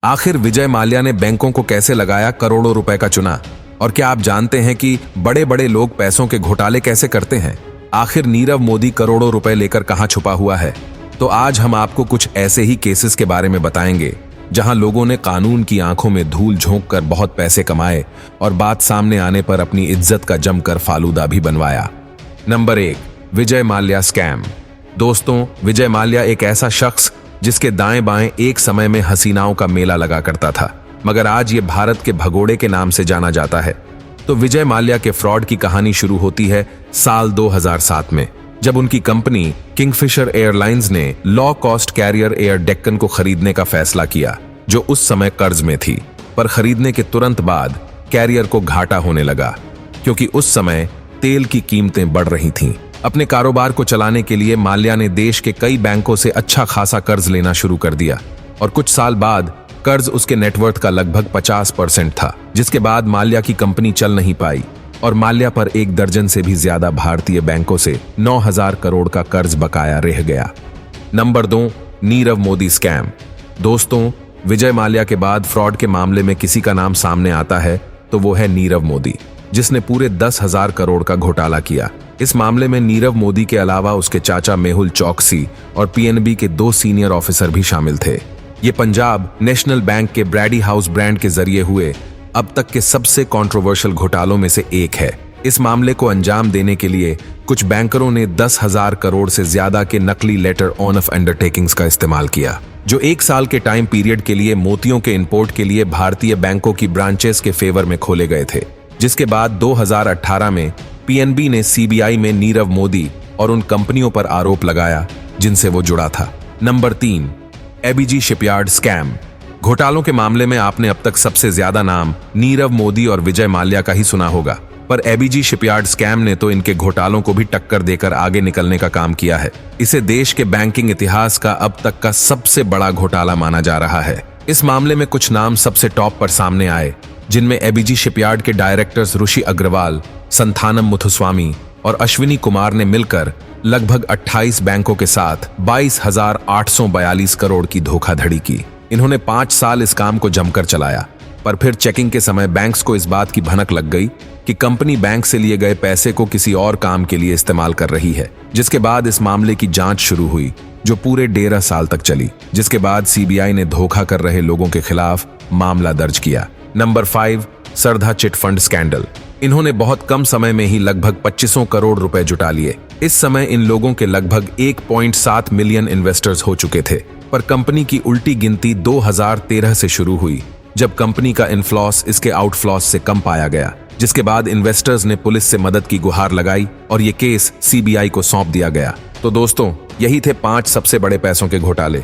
आखिर विजय माल्या ने बैंकों को कैसे लगाया करोड़ों रुपए का चुना? और क्या आप जानते हैं कि बड़े बड़े लोग पैसों के घोटाले कैसे करते हैं? आखिर नीरव मोदी करोड़ों रुपए लेकर कहां छुपा हुआ है? तो आज हम आपको कुछ ऐसे ही केसेस के बारे में बताएंगे जहां लोगों ने कानून की आंखों में धूल झोंक कर बहुत पैसे कमाए और बात सामने आने पर अपनी इज्जत का जमकर फालूदा भी बनवाया। Number 1, Vijay Mallya scam. दोस्तों, विजय माल्या एक ऐसा शख्स जिसके दाएं बाएं एक समय में हसीनाओं का मेला लगा करता था, मगर आज ये भारत के भगोड़े के नाम से जाना जाता है। तो विजय माल्या के फ्रॉड की कहानी शुरू होती है साल 2007 में, जब उनकी कंपनी किंगफिशर एयरलाइंस ने low cost carrier Air Deccan को खरीदने का फैसला किया, जो उस समय कर्ज में थी। पर खरीदने के तुरंत बाद कैरियर को घाटा होने लगा, क्योंकि उस समय तेल की कीमतें बढ़ रही थीं। अपने कारोबार को चलाने के लिए माल्या ने देश के कई बैंकों से अच्छा खासा कर्ज लेना शुरू कर दिया और कुछ साल बाद कर्ज उसके नेटवर्थ का लगभग 50% था, जिसके बाद माल्या की कंपनी चल नहीं पाई और माल्या पर 1 दर्जन से भी ज्यादा भारतीय बैंकों से 9,000 करोड़ का कर्ज बकाया रह गया। Number 2, Nirav Modi scam. दोस्तों, विजय माल्या के बाद फ्रॉड के मामले में किसी का नाम सामने आता है तो वो है नीरव मोदी, जिसने पूरे 10,000 करोड़ का घोटाला किया। इस मामले में नीरव मोदी के अलावा उसके चाचा मेहुल चौकसी और पीएनबी के 2 सीनियर ऑफिसर भी शामिल थे। ये पंजाब नेशनल बैंक के ब्रैडी हाउस ब्रांड के जरिए हुए अब तक के सबसे कंट्रोवर्शियल घोटालों में से एक है। इस मामले को अंजाम देने के लिए कुछ बैंकरों ने 10,000 करोड़ से ज्यादा के नकली लेटर ऑन ऑफ अंडरटेकिंग्स का इस्तेमाल किया, जो 1 साल के टाइम पीरियड के लिए मोतियों के इंपोर्ट के लिए भारतीय बैंकों की ब्रांचेस के फेवर में खोले गए थे। जिसके बाद 2018 में पीएनबी ने सीबीआई में नीरव मोदी और उन कंपनियों पर आरोप लगाया जिनसे वो जुड़ा था। Number 3, ABG shipyard scam. घोटालों के मामले में आपने अब तक सबसे ज्यादा नाम नीरव मोदी और विजय माल्या का ही सुना होगा, पर एबीजी शिपयार्ड स्कैम ने तो इनके घोटालों को भी टक्कर देकर आगे निकलने का काम किया है। इसे देश के बैंकिंग इतिहास का अब तक का सबसे बड़ा घोटाला माना जा रहा है। इस मामले में कुछ नाम सबसे टॉप पर सामने आए, जिनमें एबीजी शिपयार्ड के डायरेक्टर्स ऋषि अग्रवाल, संथानम मुथुस्वामी और अश्विनी कुमार ने मिलकर लगभग 28 बैंकों के साथ 22,842 करोड़ की धोखाधड़ी की। इन्होंने 5 साल इस काम को जमकर चलाया, पर फिर चेकिंग के समय बैंक्स को इस बात की भनक लग गई कि कंपनी बैंक से लिए गए पैसे को किसी और काम के लिए इस्तेमाल कर रही है। जिसके बाद इस मामले की जांच शुरू हुई, जो पूरे 1.5 साल तक चली, जिसके बाद सीबीआई ने धोखा कर रहे लोगों के खिलाफ मामला दर्ज किया। Number 5, Sharda chit fund scandal. इन्होंने बहुत कम समय में ही लगभग 2500 करोड़ रुपए जुटा लिए। इस समय इन लोगों के लगभग 1.7 मिलियन इन्वेस्टर्स हो चुके थे, पर कंपनी की उल्टी गिनती 2013 से शुरू हुई, जब कंपनी का इनफ्लॉस इसके आउटफ्लॉस से कम पाया गया। जिसके बाद इन्वेस्टर्स ने पुलिस से मदद की गुहार लगाई और ये केस सीबीआई को सौंप दिया गया। तो दोस्तों, यही थे 5 सबसे बड़े पैसों के घोटाले